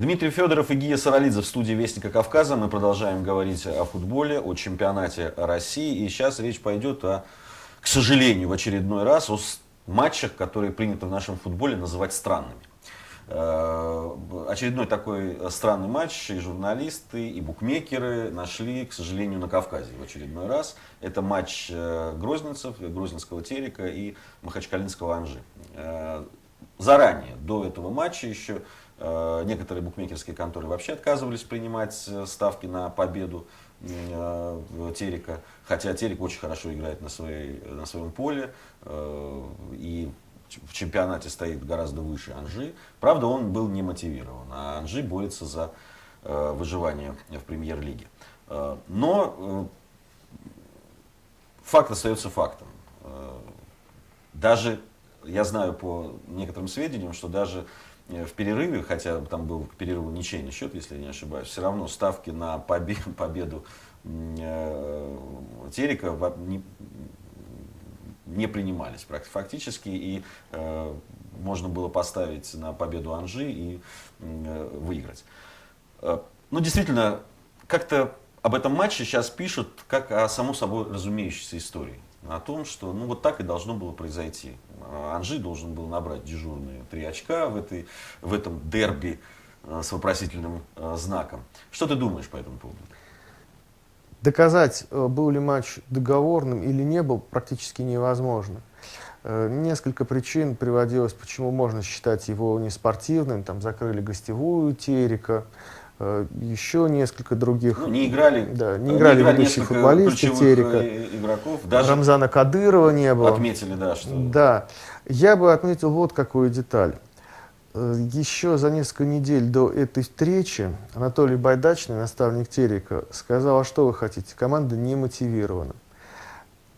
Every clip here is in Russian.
Дмитрий Федоров и Гия Саралидзе в студии Вестника Кавказа. Мы продолжаем говорить о футболе, о чемпионате России. И сейчас речь пойдет, к сожалению, в очередной раз о матчах, которые принято в нашем футболе называть странными. Очередной такой странный матч и журналисты, и букмекеры нашли, к сожалению, на Кавказе в очередной раз. Это матч грозненцев, грозненского Терека и махачкалинского Анжи. Заранее, до этого матча еще некоторые букмекерские конторы вообще отказывались принимать ставки на победу Терека, хотя Терек очень хорошо играет на своем поле и в чемпионате стоит гораздо выше Анжи. Правда, он был не мотивирован, а Анжи борется за выживание в премьер-лиге. Но факт остается фактом. Даже я знаю по некоторым сведениям, что даже в перерыве, хотя там был к перерыву ничейный счет, если я не ошибаюсь, все равно ставки на победу Терека не принимались фактически, и можно было поставить на победу Анжи и выиграть. Ну, действительно, как-то об этом матче сейчас пишут как о само собой разумеющейся истории. О том, что ну, вот так и должно было произойти. Анжи должен был набрать дежурные 3 очка в этом дерби с вопросительным знаком. Что ты думаешь по этому поводу? Доказать, был ли матч договорным или не был, практически невозможно. Несколько причин приводилось, почему можно считать его неспортивным. Там закрыли гостевую Терека, еще несколько других. Ну, не играли ведущие футболисты Терека. Игроков. Даже Рамзана Кадырова не было. Отметили, да, что... Да. Я бы отметил вот какую деталь. Еще за несколько недель до этой встречи Анатолий Байдачный, наставник Терека, сказал: а что вы хотите, команда не мотивирована.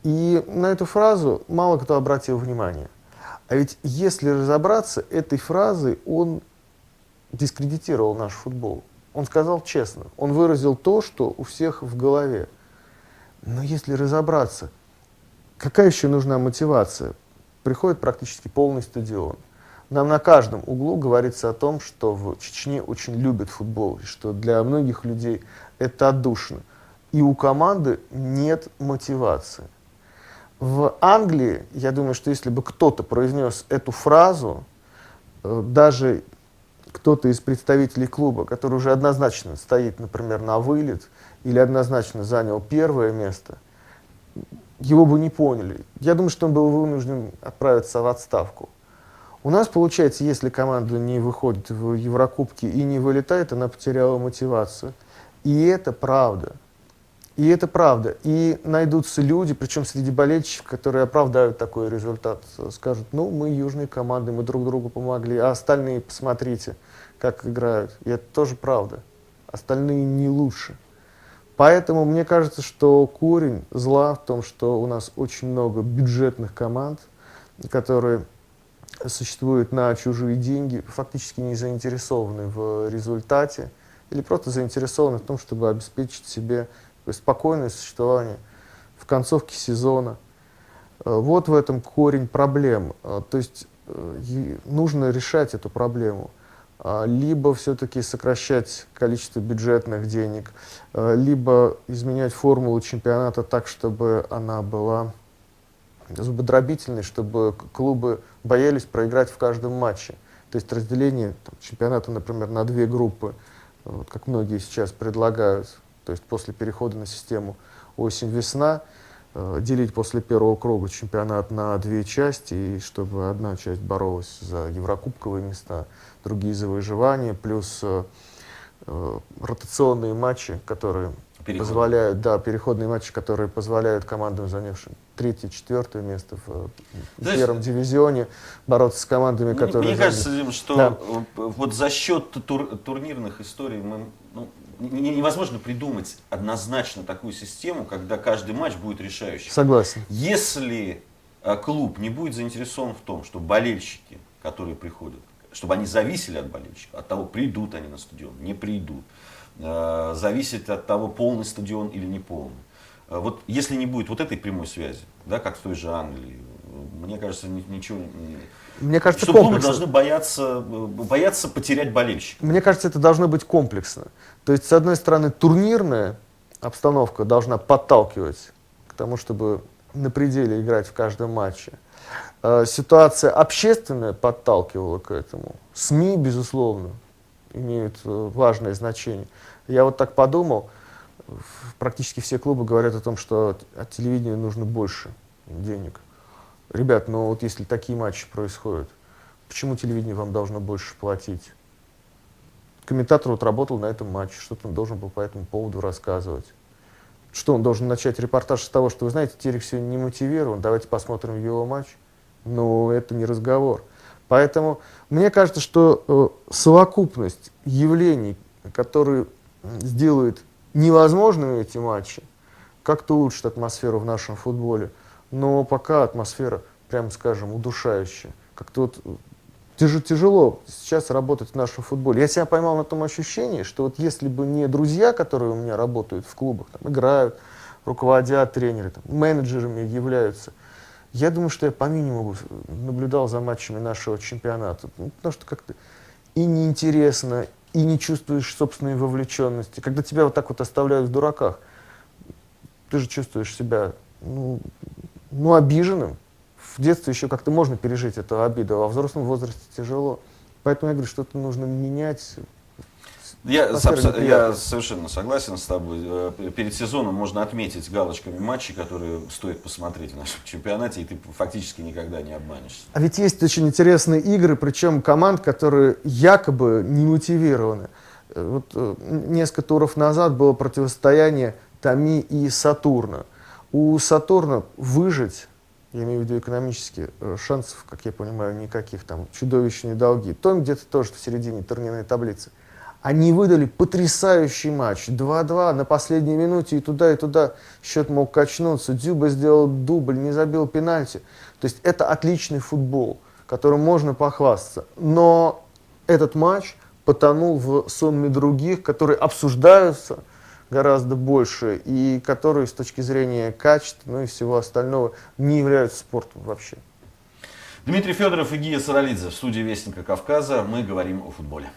И на эту фразу мало кто обратил внимание. А ведь если разобраться, этой фразой он дискредитировал наш футбол. Он сказал честно, он выразил то, что у всех в голове. Но если разобраться, какая еще нужна мотивация? Приходит практически полный стадион. Нам на каждом углу говорится о том, что в Чечне очень любят футбол, и что для многих людей это отдушно. И у команды нет мотивации. В Англии, я думаю, что если бы кто-то произнес эту фразу, даже кто-то из представителей клуба, который уже однозначно стоит, например, на вылет, или однозначно занял первое место, его бы не поняли. Я думаю, что он был вынужден отправиться в отставку. У нас, получается, если команда не выходит в Еврокубки и не вылетает, она потеряла мотивацию. И это правда. И это правда. И найдутся люди, причем среди болельщиков, которые оправдают такой результат. Скажут: ну, мы южные команды, мы друг другу помогли, а остальные, посмотрите, как играют. И это тоже правда. Остальные не лучше. Поэтому мне кажется, что корень зла в том, что у нас очень много бюджетных команд, которые существуют на чужие деньги, фактически не заинтересованы в результате или просто заинтересованы в том, чтобы обеспечить себе спокойное существование в концовке сезона. Вот в этом корень проблем. То есть нужно решать эту проблему. Либо все-таки сокращать количество бюджетных денег, либо изменять формулу чемпионата так, чтобы она была зубодробительной, чтобы клубы боялись проиграть в каждом матче. То есть разделение чемпионата, например, на 2 группы, вот, как многие сейчас предлагают, то есть после перехода на систему осень-весна, делить после первого круга чемпионат на 2 части, и чтобы одна часть боролась за еврокубковые места, другие за выживание, плюс ротационные матчи, которые позволяют, переходные матчи, которые позволяют командам, занявшим 3-4 место в первом дивизионе, бороться с командами, которые... Мне кажется, Дим, что вот за счет турнирных историй невозможно придумать однозначно такую систему, когда каждый матч будет решающим. Согласен. Если клуб не будет заинтересован в том, что болельщики, которые приходят, чтобы они зависели от болельщиков, от того, придут они на стадион, не придут, зависит от того, полный стадион или не полный. Вот если не будет вот этой прямой связи, да, как в той же Англии, мне кажется, ничего... Мне кажется, что клубы комплексно. должны бояться потерять болельщиков. Мне кажется, это должно быть комплексно. То есть, с одной стороны, турнирная обстановка должна подталкивать к тому, чтобы на пределе играть в каждом матче. Ситуация общественная подталкивала к этому. СМИ, безусловно, имеют важное значение. Я вот так подумал, практически все клубы говорят о том, что от телевидения нужно больше денег. Ребят, ну вот если такие матчи происходят, почему телевидение вам должно больше платить? Комментатор вот работал на этом матче, что-то он должен был по этому поводу рассказывать. Что, он должен начать репортаж с того, что, вы знаете, Терек сегодня не мотивирован, давайте посмотрим его матч. Но это не разговор. Поэтому мне кажется, что совокупность явлений, которые сделают невозможными эти матчи, как-то улучшит атмосферу в нашем футболе. Но пока атмосфера, прямо скажем, удушающая. Как-то вот тяжело сейчас работать в нашем футболе. Я себя поймал на том ощущении, что вот если бы не друзья, которые у меня работают в клубах, там, играют, руководят, тренеры, там, менеджерами являются, я думаю, что я по минимуму наблюдал за матчами нашего чемпионата. Ну, потому что как-то и неинтересно, и не чувствуешь собственной вовлеченности. Когда тебя вот так вот оставляют в дураках, ты же чувствуешь себя обиженным. В детстве еще как-то можно пережить эту обиду, а во взрослом возрасте тяжело. Поэтому я говорю, что-то нужно менять. Я совершенно согласен с тобой. Перед сезоном можно отметить галочками матчи, которые стоит посмотреть в нашем чемпионате, и ты фактически никогда не обманешься. А ведь есть очень интересные игры, причем команд, которые якобы не мотивированы. Вот несколько туров назад было противостояние Томи и Сатурна. У Сатурна выжить, я имею в виду экономически, шансов, как я понимаю, никаких, там чудовищные долги. Томи где-то тоже в середине турнирной таблицы. Они выдали потрясающий матч. 2-2 на последней минуте, и туда счет мог качнуться. Дзюба сделал дубль, не забил пенальти. То есть это отличный футбол, которым можно похвастаться. Но этот матч потонул в сонме других, которые обсуждаются гораздо больше, и которые с точки зрения качества, ну и всего остального, не являются спортом вообще. Дмитрий Федоров и Гия Саралидзе в студии Вестника Кавказа. Мы говорим о футболе.